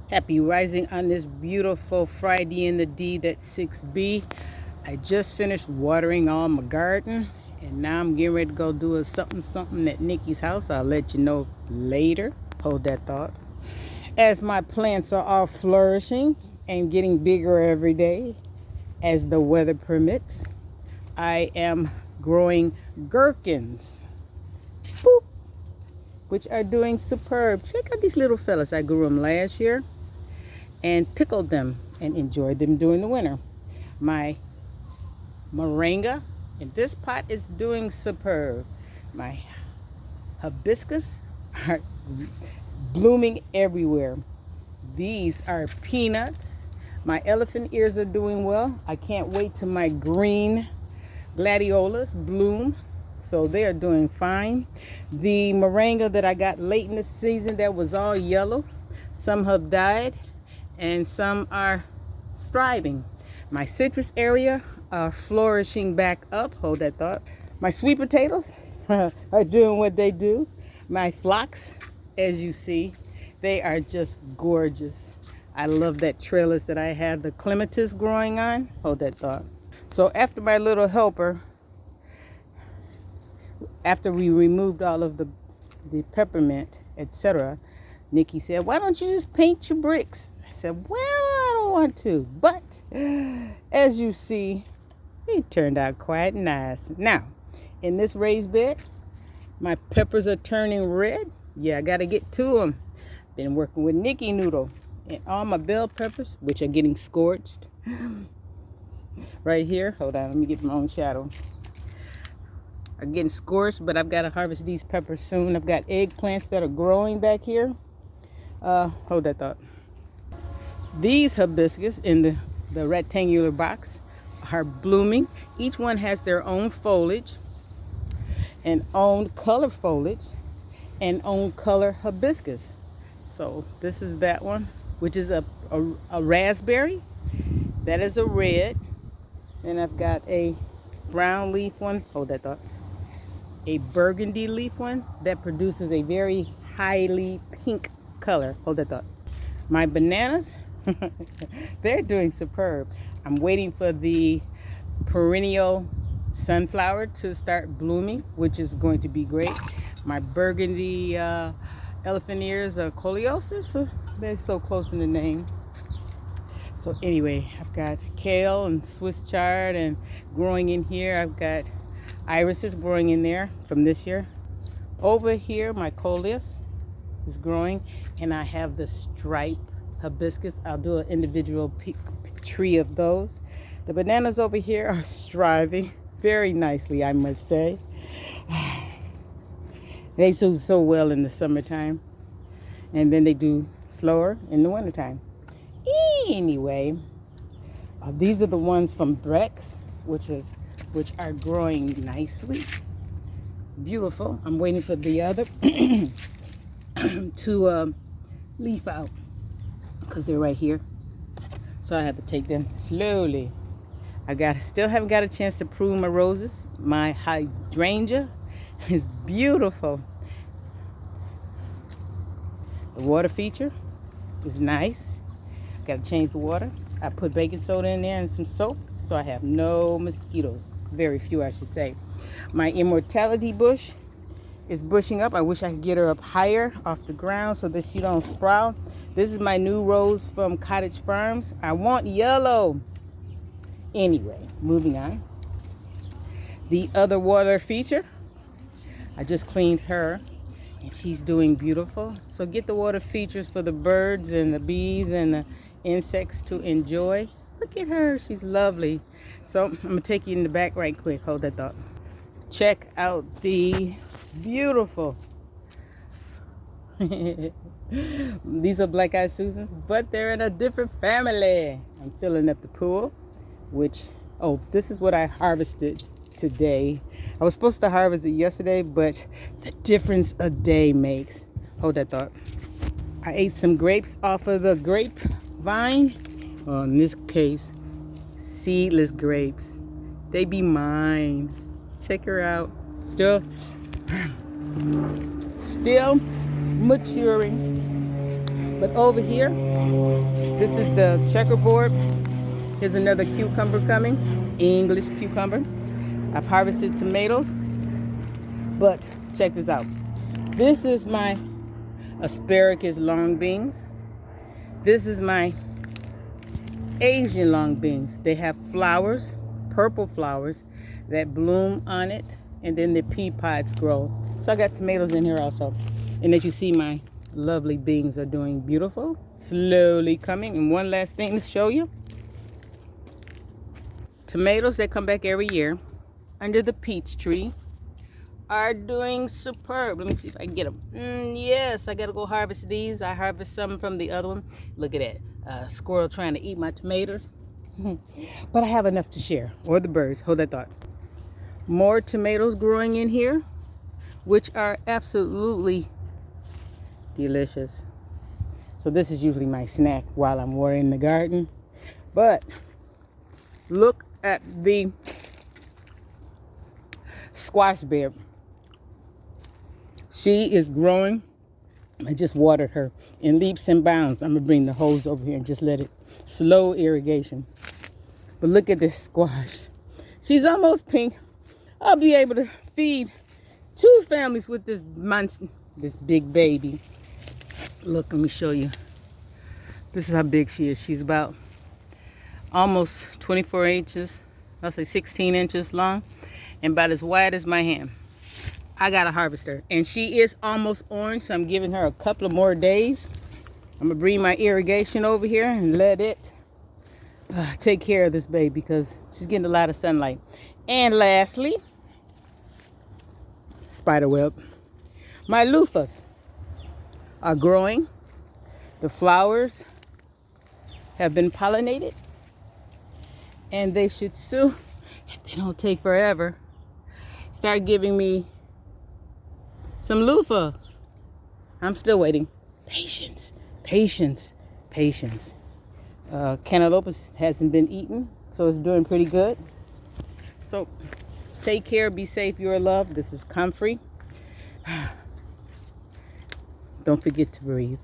Happy rising on this beautiful Friday in the D, that's 6B. I just finished watering all my garden and now I'm getting ready to go do a something at Nikki's house. I'll let you know later. Hold that thought. As my plants are all flourishing and getting bigger every day as the weather permits, I am growing gherkins. Boop. Which are doing superb. Check out these little fellas. I grew them last year and pickled them and enjoyed them during the winter. My moringa in this pot is doing superb. My hibiscus are blooming everywhere. These are peanuts. My elephant ears are doing well. I can't wait till my green gladiolas bloom. So they are doing fine. The moringa that I got late in the season that was all yellow, some have died and some are striving. My citrus area are flourishing back up. Hold that thought. My sweet potatoes are doing what they do. My phlox, as you see, they are just gorgeous. I love that trellis that I have the clematis growing on. Hold that thought. So after my little helper, after we removed all of the peppermint, etc., Nikki said, why don't you just paint your bricks? I said, well, I don't want to. But as you see, it turned out quite nice. Now, in this raised bed, my peppers are turning red. Yeah, I got to get to them. Been working with Nikki Noodle. And all my bell peppers, which are getting scorched. Right here. Hold on, let me get my own shadow. Are getting scorched, but I've got to harvest these peppers soon. I've got eggplants that are growing back here. Hold that thought. These hibiscus in the rectangular box are blooming. Each one has their own foliage and own color foliage and own color hibiscus. So this is that one, which is a raspberry. That is a red. Then I've got a brown leaf one. Hold that thought. A burgundy leaf one that produces a very highly pink color. Hold that thought. My bananas, they're doing superb. I'm waiting for the perennial sunflower to start blooming, which is going to be great. My burgundy elephant ears are coleosis. They're so close in the name. So anyway, I've got kale and Swiss chard and growing in here. I've got irises growing in there from this year. Over here, my coleus is growing, and I have the striped hibiscus. I'll do an individual tree of those. The bananas over here are striving very nicely, I must say. They do so well in the summertime, and then they do slower in the wintertime. Anyway, these are the ones from Brex, which are growing nicely. Beautiful. I'm waiting for the other to leaf out because they're right here. So I have to take them slowly. Still haven't got a chance to prune my roses. My hydrangea is beautiful. The water feature is nice. Got to change the water. I put baking soda in there and some soap, so I have no mosquitoes. Very few, I should say. My immortality bush is bushing up. I wish I could get her up higher off the ground so that she don't sprout. This is my new rose from Cottage Farms. I want yellow. Anyway, moving on. The other water feature, I just cleaned her and she's doing beautiful. So get the water features for the birds and the bees and the insects to enjoy. Look at her, she's lovely. So I'm gonna take you in the back right quick. Hold that thought. Check out the beautiful these are black eyed Susans, but they're in a different family. I'm filling up the pool, this is what I harvested today. I was supposed to harvest it yesterday, but the difference a day makes. Hold that thought. I ate some grapes off of the grapevine. Well, in this case, seedless grapes. They be mine. Check her out. Still maturing. But over here, This is the checkerboard. Here's another cucumber coming, English cucumber. I've harvested tomatoes, but check this out. This is my asparagus long beans. This is my Asian long beans. They have flowers, purple flowers that bloom on it, and then the pea pods grow. So I got tomatoes in here also. And as you see, my lovely beans are doing beautiful, slowly coming. And one last thing to show you. Tomatoes that come back every year under the peach tree are doing superb. Let me see if I can get them. Yes, I gotta go harvest these. I harvest some from the other one. Look at that, squirrel trying to eat my tomatoes. But I have enough to share, or the birds. Hold that thought. More tomatoes growing in here, which are absolutely delicious. So this is usually my snack while I'm watering the garden. But look at the squash bed. She is growing. I just watered her in leaps and bounds. I'm gonna bring the hose over here and just let it slow irrigation. But look at this squash. She's almost pink. I'll be able to feed 2 families with this monster, this big baby. Look, let me show you. This is how big she is. She's about almost 24 inches. I'll say 16 inches long and about as wide as my hand. I gotta harvest her. And she is almost orange, so I'm giving her a couple of more days. I'm gonna bring my irrigation over here and let it take care of this baby because she's getting a lot of sunlight. And lastly, spiderweb. My loofahs are growing. The flowers have been pollinated. And they should soon, if they don't take forever, start giving me some loofahs. I'm still waiting. Patience, patience, patience. Cantaloupe hasn't been eaten, so it's doing pretty good. So take care, be safe, you're loved. This is Comfrey. Don't forget to breathe.